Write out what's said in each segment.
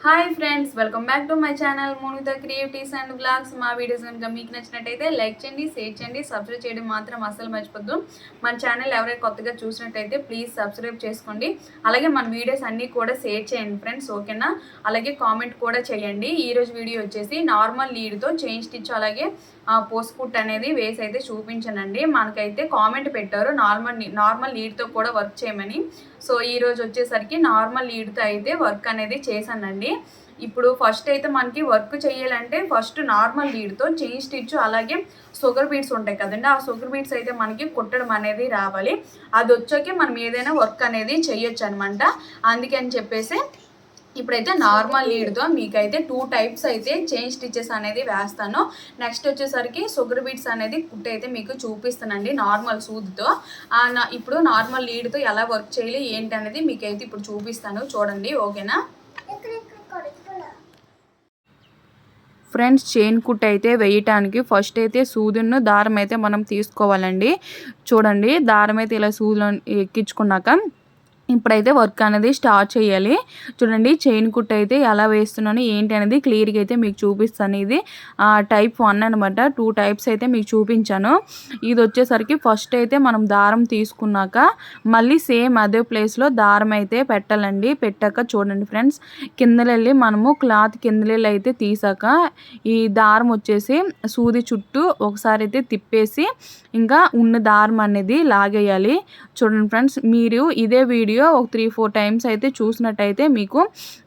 Hi friends, welcome back to my channel Monitha creatives and blogs. మా videos కనుక మీకు నచ్చినట్టయితే లైక్ చేయండి, షేర్ చేయండి, సబ్స్క్రైబ్ చేయడం మాత్రం అస్సలు మర్చిపోద్దు. మన ఛానల్ ఎవరైనా కొత్తగా చూసినట్టయితే ప్లీజ్ సబ్స్క్రైబ్ చేసుకోండి. అలాగే మన వీడియోస్ అన్నీ కూడా షేర్ చేయండి ఫ్రెండ్స్, ఓకేనా? అలాగే కామెంట్ కూడా చేయండి. ఈరోజు వీడియో వచ్చేసి నార్మల్ లీడ్తో చైన్ స్టిచ్ అలాగే పోస్ట్ కుట్ అనేది వేసి అయితే చూపించానండి. మనకైతే కామెంట్ పెట్టారు నార్మల్ లీడ్తో కూడా వర్క్ చేయమని. సో ఈరోజు వచ్చేసరికి నార్మల్ లీడ్తో అయితే వర్క్ అనేది చేశానండి. ఇప్పుడు ఫస్ట్ అయితే మనకి వర్క్ చేయాలంటే ఫస్ట్ నార్మల్ లీడ్తో చైన్ స్టిచ్ అలాగే షుగర్ బీడ్స్ ఉంటాయి కదండి, ఆ షుగర్ బీడ్స్ అయితే మనకి కుట్టడం అనేది రావాలి. అది వచ్చాకే మనం ఏదైనా వర్క్ అనేది చేయొచ్చు అనమాట. అందుకని చెప్పేసి ఇప్పుడైతే నార్మల్ లీడ్తో మీకైతే 2 టైప్స్ అయితే చైన్ స్టిచెస్ అనేది వేస్తాను. నెక్స్ట్ వచ్చేసరికి షుగర్ బీడ్స్ అనేది కుట్టి అయితే మీకు చూపిస్తానండి నార్మల్ సూదితో. ఇప్పుడు నార్మల్ లీడ్తో ఎలా వర్క్ చేయాలి ఏంటి అనేది మీకైతే ఇప్పుడు చూపిస్తాను, చూడండి, ఓకేనా ఫ్రెండ్స్? చైన్ కుట్ అయితే వేయటానికి ఫస్ట్ అయితే సూదిను దారం అయితే మనం తీసుకోవాలండి. చూడండి, దారం అయితే ఇలా సూదిలో ఎక్కించుకున్నాక ఇప్పుడైతే వర్క్ అనేది స్టార్ట్ చేయాలి. చూడండి, చైన్ కుట్ అయితే ఎలా వేస్తున్నాను ఏంటి అనేది క్లియర్గా అయితే మీకు చూపిస్తాను. ఇది టైప్ 1 అనమాట. 2 టైప్స్ అయితే మీకు చూపించాను. ఇది వచ్చేసరికి ఫస్ట్ అయితే మనం దారం తీసుకున్నాక మళ్ళీ సేమ్ అదే ప్లేస్లో దారం అయితే పెట్టాలండి. పెట్టాక చూడండి ఫ్రెండ్స్, కిందలెళ్ళి మనము క్లాత్ కిందలెళ్ళి అయితే తీసాక ఈ దారం వచ్చేసి సూది చుట్టూ ఒకసారి అయితే తిప్పేసి ఇంకా ఉన్న దారం అనేది లాగేయాలి. చూడండి ఫ్రెండ్స్, మీరు ఇదే వీడియో ఒక 3-4 టైమ్స్ అయితే చూసినట్టయితే మీకు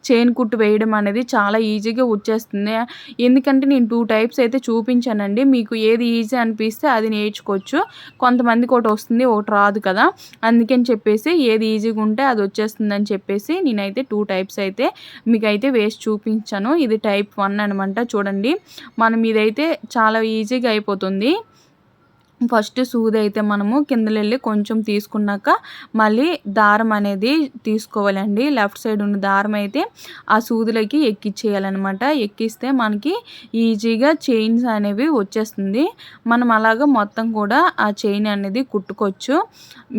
చైన్ కుట్టు వేయడం అనేది చాలా ఈజీగా వచ్చేస్తుంది. ఎందుకంటే నేను 2 టైప్స్ అయితే చూపించానండి. మీకు ఏది ఈజీ అనిపిస్తే అది నేర్చుకోవచ్చు. కొంతమందికి ఒకటి వస్తుంది, ఒకటి రాదు కదా, అందుకని చెప్పేసి ఏది ఈజీగా ఉంటే అది వచ్చేస్తుందని చెప్పేసి నేనైతే 2 టైప్స్ అయితే మీకైతే వేసి చూపించాను. ఇది టైప్ 1 అనమాట. చూడండి, మనం ఇదైతే చాలా ఈజీగా అయిపోతుంది. ఫస్ట్ సూది అయితే మనము కిందలెళ్ళి కొంచెం తీసుకున్నాక మళ్ళీ దారం అనేది తీసుకోవాలండి. లెఫ్ట్ సైడ్ ఉన్న దారం అయితే ఆ సూదిలోకి ఎక్కించేయాలన్నమాట. ఎక్కిస్తే మనకి ఈజీగా చైన్స్ అనేవి వచ్చేస్తుంది. మనం అలాగా మొత్తం కూడా ఆ చైన్ అనేది కుట్టుకోవచ్చు.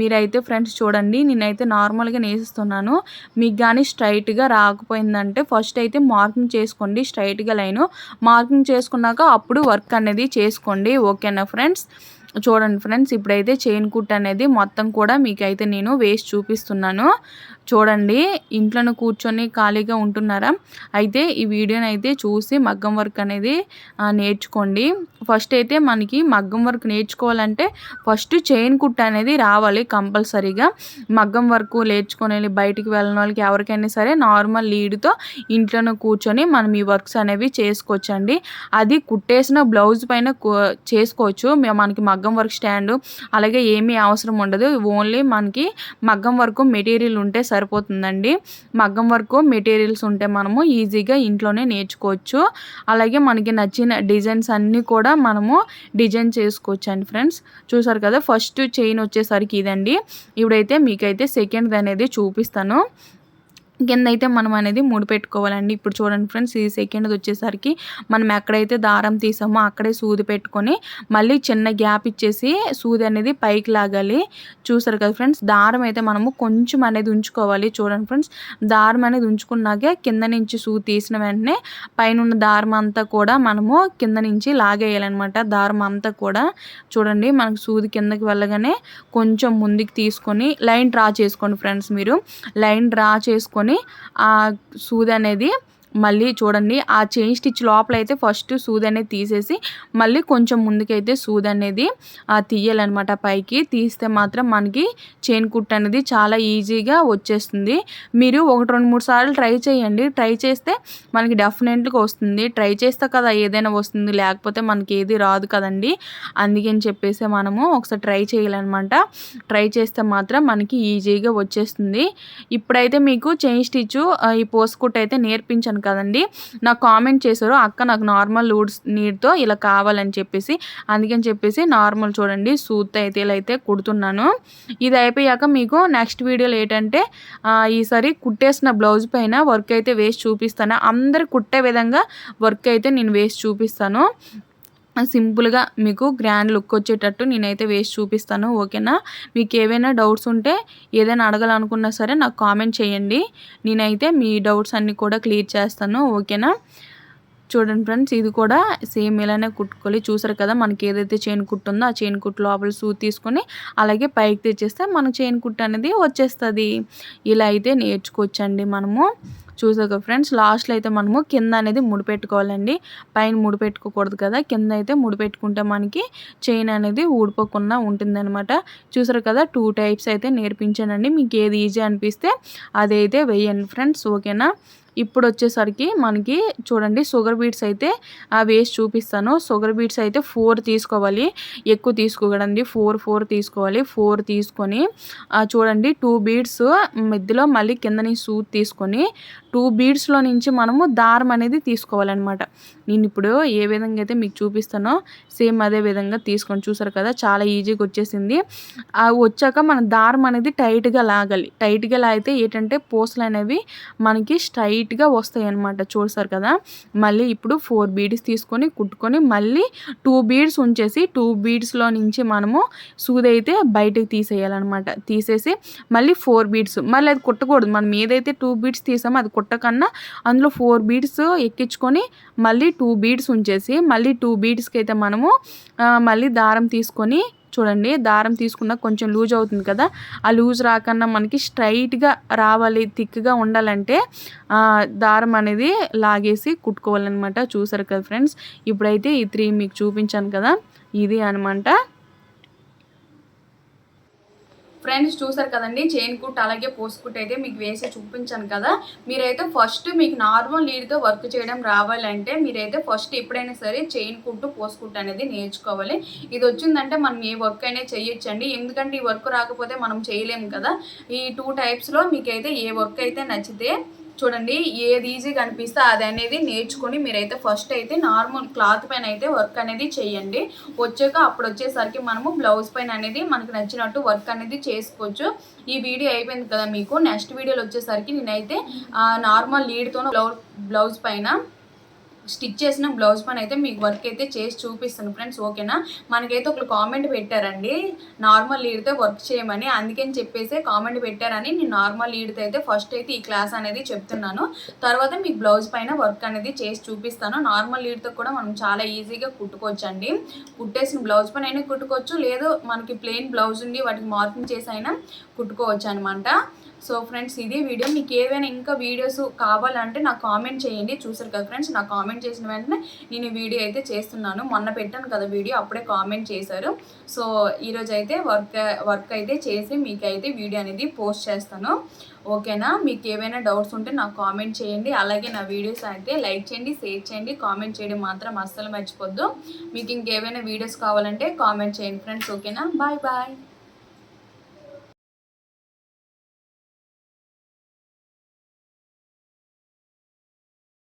మీరైతే ఫ్రెండ్స్ చూడండి, నేనైతే నార్మల్గా నేసిస్తున్నాను. మీకు కానీ స్ట్రైట్గా రాకపోయిందంటే ఫస్ట్ అయితే మార్కింగ్ చేసుకోండి, స్ట్రైట్గా లైను మార్కింగ్ చేసుకున్నాక అప్పుడు వర్క్ అనేది చేసుకోండి, ఓకేనా ఫ్రెండ్స్? చూడండి ఫ్రెండ్స్, ఇప్పుడైతే చైన్ కుట్ అనేది మొత్తం కూడా మీకైతే నేను వేసి చూపిస్తున్నాను. చూడండి, ఇంట్లోనే కూర్చొని ఖాళీగా ఉంటున్నారా? అయితే ఈ వీడియోని అయితే చూసి మగ్గం వర్క్ అనేది నేర్చుకోండి. ఫస్ట్ అయితే మనకి మగ్గం వర్క్ నేర్చుకోవాలంటే ఫస్ట్ చైన్ కుట్ అనేది రావాలి కంపల్సరీగా. మగ్గం వర్క్ నేర్చుకొని బయటికి వెళ్ళిన వాళ్ళకి ఎవరికైనా సరే నార్మల్ లీడ్తో ఇంట్లోనే కూర్చొని మనం ఈ వర్క్స్ అనేవి చేసుకోవచ్చండి. అది కుట్టేసిన బ్లౌజ్ పైన చేసుకోవచ్చు. మనకి మగ్గం వర్క్ స్టాండ్ అలాగే ఏమీ అవసరం ఉండదు. ఓన్లీ మనకి మగ్గం వర్క్ మెటీరియల్ ఉంటే సరిపోతుందండి. మగ్గం వర్క్ మెటీరియల్స్ ఉంటే మనము ఈజీగా ఇంట్లోనే నేర్చుకోవచ్చు. అలాగే మనకి నచ్చిన డిజైన్స్ అన్నీ కూడా మనము డిజైన్ చేసుకోవచ్చు అండి ఫ్రెండ్స్. చూసారు కదా, ఫస్ట్ చైన్ వచ్చేసరికి ఇదండి. ఇప్పుడైతే మీకైతే సెకండ్ అనేది చూపిస్తాను. కింద అయితే మనం అనేది ముడి పెట్టుకోవాలండి. ఇప్పుడు చూడండి ఫ్రెండ్స్, ఈ సెకండ్ వచ్చేసరికి మనం ఎక్కడైతే దారం తీసామో అక్కడే సూది పెట్టుకొని మళ్ళీ చిన్న గ్యాప్ ఇచ్చేసి సూది అనేది పైకి లాగాలి. చూసారు కదా ఫ్రెండ్స్, దారం అయితే మనము కొంచెం అనేది ఉంచుకోవాలి. చూడండి ఫ్రెండ్స్, దారం అనేది ఉంచుకున్నాకే కింద నుంచి సూది తీసిన వెంటనే పైన ఉన్న దారం అంతా కూడా మనము కింద నుంచి లాగేయాలన్నమాట. దారం అంతా కూడా చూడండి, మనకు సూది కిందకి వెళ్ళగానే కొంచెం ముందుకు తీసుకొని లైన్ డ్రా చేసుకోండి ఫ్రెండ్స్. మీరు లైన్ డ్రా చేసుకొని ఆ సూది అనేది మళ్ళీ చూడండి, ఆ చైన్ స్టిచ్ లోపల అయితే ఫస్ట్ సూది అనేది తీసేసి మళ్ళీ కొంచెం ముందుకైతే సూది అనేది తీయాలన్నమాట. పైకి తీస్తే మాత్రం మనకి చైన్ కుట్ అనేది చాలా ఈజీగా వచ్చేస్తుంది. మీరు 1-2-3 సార్లు ట్రై చేయండి. ట్రై చేస్తే మనకి డెఫినెట్గా వస్తుంది. ట్రై చేస్తే కదా ఏదైనా వస్తుంది, లేకపోతే మనకి ఏది రాదు కదండి. అందుకని చెప్పేసి మనము ఒకసారి ట్రై చేయాలన్నమాట. ట్రై చేస్తే మాత్రం మనకి ఈజీగా వచ్చేస్తుంది. ఇప్పుడైతే మీకు చైన్ స్టిచ్ ఈ పోస్ట్ కుట్ అయితే నేర్పించాను కదండి. నాకు కామెంట్ చేశారు, అక్క నాకు నార్మల్ నీడ్తో ఇలా కావాలని చెప్పేసి. అందుకని చెప్పేసి నార్మల్ చూడండి సూత్తో అయితే ఇలా అయితే కుడుతున్నాను. ఇది అయిపోయాక మీకు నెక్స్ట్ వీడియోలో ఏంటంటే ఈసారి కుట్టేసిన బ్లౌజ్ పైన వర్క్ అయితే వేసి చూపిస్తాను. అందరు కుట్టే విధంగా వర్క్ అయితే నేను వేసి చూపిస్తాను. సింపుల్‌గా మీకు గ్రాండ్ లుక్ వచ్చేటట్టు నేనైతే వేసి చూపిస్తాను. ఓకేనా? మీకు ఏవైనా డౌట్స్ ఉంటే ఏదైనా అడగాలనుకున్నా సరే నాకు కామెంట్ చేయండి. నేనైతే మీ డౌట్స్ అన్నీ కూడా క్లియర్ చేస్తాను. ఓకేనా? చూడండి ఫ్రెండ్స్, ఇది కూడా సేమ్ ఇలానే కుట్టుకోవాలి. చూసారు కదా, మనకి ఏదైతే చైన్ కుట్టు ఉందో ఆ చైన్ కుట్టు లోపల సూది తీసుకొని అలాగే పైకి తెచ్చేస్తే మన చైన్ కుట్టు అనేది వచ్చేస్తుంది. ఇలా అయితే నేర్చుకోవచ్చండి మనము. చూసారు కదా ఫ్రెండ్స్, లాస్ట్లో అయితే మనము కింద అనేది ముడిపెట్టుకోవాలండి. పైన ముడిపెట్టుకోకూడదు కదా, కింద అయితే ముడిపెట్టుకుంటే మనకి చైన్ అనేది ఊడిపోకుండా ఉంటుందన్నమాట. చూసారు కదా, 2 టైప్స్ అయితే నేర్పించానండి. మీకు ఏది ఈజీ అనిపిస్తే అదైతే వేయండి ఫ్రెండ్స్. ఓకేనా? ఇప్పుడు వచ్చేసరికి మనకి చూడండి షుగర్ బీట్స్ అయితే వేసి చూపిస్తాను. షుగర్ బీట్స్ అయితే 4 తీసుకోవాలి, ఎక్కువ తీసుకోకూడదండి. 4 తీసుకోవాలి. 4 తీసుకొని చూడండి 2 బీడ్స్ మధ్యలో మళ్ళీ కింద నుంచి సూది తీసుకొని 2 బీడ్స్లో నుంచి మనము దారం అనేది తీసుకోవాలన్నమాట. నేను ఇప్పుడు ఏ విధంగా అయితే మీకు చూపిస్తానో సేమ్ అదే విధంగా తీసుకొని, చూసారు కదా చాలా ఈజీగా వచ్చేసింది. వచ్చాక మన దారం అనేది టైట్గా లాగాలి. టైట్గా లాగితే ఏంటంటే పూసలు అనేవి మనకి స్ట్రైట్గా వస్తాయి అన్నమాట. చూసారు కదా, మళ్ళీ ఇప్పుడు 4 బీడ్స్ తీసుకొని కుట్టుకొని మళ్ళీ 2 బీడ్స్ ఉంచేసి 2 బీడ్స్లో నుంచి మనము సూది అయితే బయటకు తీసేయాలన్నమాట. తీసేసి మళ్ళీ 4 బీడ్స్, మళ్ళీ అది కుట్టకూడదు. మనం ఏదైతే 2 బీడ్స్ తీసామో అది కుట్టకన్నా అందులో 4 బీడ్స్ ఎక్కించుకొని మళ్ళీ 2 బీడ్స్ ఉంచేసి మళ్ళీ 2 బీడ్స్కి అయితే మనము మళ్ళీ దారం తీసుకొని, చూడండి దారం తీసుకున్న కొంచెం లూజ్ అవుతుంది కదా, ఆ లూజ్ రాకన్నా మనకి స్ట్రైట్గా రావాలి, థిక్గా ఉండాలంటే దారం అనేది లాగేసి కుట్టుకోవాలన్నమాట. చూసారు కదా ఫ్రెండ్స్, ఇప్పుడైతే ఈ 3 మీకు చూపించాను కదా, ఇది అనమాట. ఫ్రెండ్స్ చూసారు కదండి, చైన్ కుట్ అలాగే పోస్ట్ కుట్ అయితే మీకు వేసి చూపించాను కదా. మీరైతే ఫస్ట్ మీకు నార్మల్ లీడ్తో వర్క్ చేయడం రావాలంటే మీరైతే ఫస్ట్ ఎప్పుడైనా సరే చైన్ కుట్టు పోస్ట్ కుట్ అనేది నేర్చుకోవాలి. ఇది వచ్చిందంటే మనం ఏ వర్క్ అయినా చేయొచ్చండి. ఎందుకంటే ఈ వర్క్ రాకపోతే మనం చేయలేము కదా. ఈ 2 టైప్స్లో మీకైతే ఏ వర్క్ అయితే నచ్చితే చూడండి, ఏది ఈజీగా అనిపిస్తే అది అనేది నేర్చుకొని మీరైతే ఫస్ట్ అయితే నార్మల్ క్లాత్ పైన అయితే వర్క్ అనేది చేయండి. వచ్చాక అప్పుడు వచ్చేసరికి మనము బ్లౌజ్ పైన అనేది మనకు నచ్చినట్టు వర్క్ అనేది చేసుకోవచ్చు. ఈ వీడియో అయిపోయింది కదా మీకు. నెక్స్ట్ వీడియోలో వచ్చేసరికి నేనైతే నార్మల్ లీడ్తో బ్లౌజ్ పైన స్టిచ్ చేసిన బ్లౌజ్ పైన అయితే మీకు వర్క్ అయితే చేసి చూపిస్తాను ఫ్రెండ్స్. ఓకేనా? మనకైతే ఒకరు కామెంట్ పెట్టారండి నార్మల్ లీడ్తో వర్క్ చేయమని, అందుకని చెప్పేసి కామెంట్ పెట్టారని నేను నార్మల్ లీడ్తో అయితే ఫస్ట్ అయితే ఈ క్లాస్ అనేది చెప్తున్నాను. తర్వాత మీకు బ్లౌజ్ పైన వర్క్ అనేది చేసి చూపిస్తాను. నార్మల్ లీడ్తో కూడా మనం చాలా ఈజీగా కుట్టుకోవచ్చు అండి. కుట్టేసిన బ్లౌజ్ పైన అయినా కుట్టుకోవచ్చు, లేదు మనకి ప్లెయిన్ బ్లౌజ్ ఉండి వాటికి మార్కింగ్ చేసి అయినా కుట్టుకోవచ్చు అనమాట. సో ఫ్రెండ్స్, ఇది వీడియో. మీకు ఏవైనా ఇంకా వీడియోస్ కావాలంటే నాకు కామెంట్ చేయండి. చూసారు కదా ఫ్రెండ్స్, నాకు కామెంట్ చేసిన వెంటనే నేను ఈ వీడియో అయితే చేస్తున్నాను. మొన్న పెట్టాను కదా వీడియో, అప్పుడే కామెంట్ చేశారు. సో ఈరోజు అయితే వర్క్ అయితే చేసి మీకైతే వీడియో అనేది పోస్ట్ చేస్తాను. ఓకేనా? మీకు ఏవైనా డౌట్స్ ఉంటే నాకు కామెంట్ చేయండి. అలాగే నా వీడియోస్ అయితే లైక్ చేయండి, షేర్ చేయండి, కామెంట్ చేయడం మాత్రం అస్సలు మర్చిపోద్దు. మీకు ఇంకేమైనా వీడియోస్ కావాలంటే కామెంట్ చేయండి ఫ్రెండ్స్. ఓకేనా? Bye bye.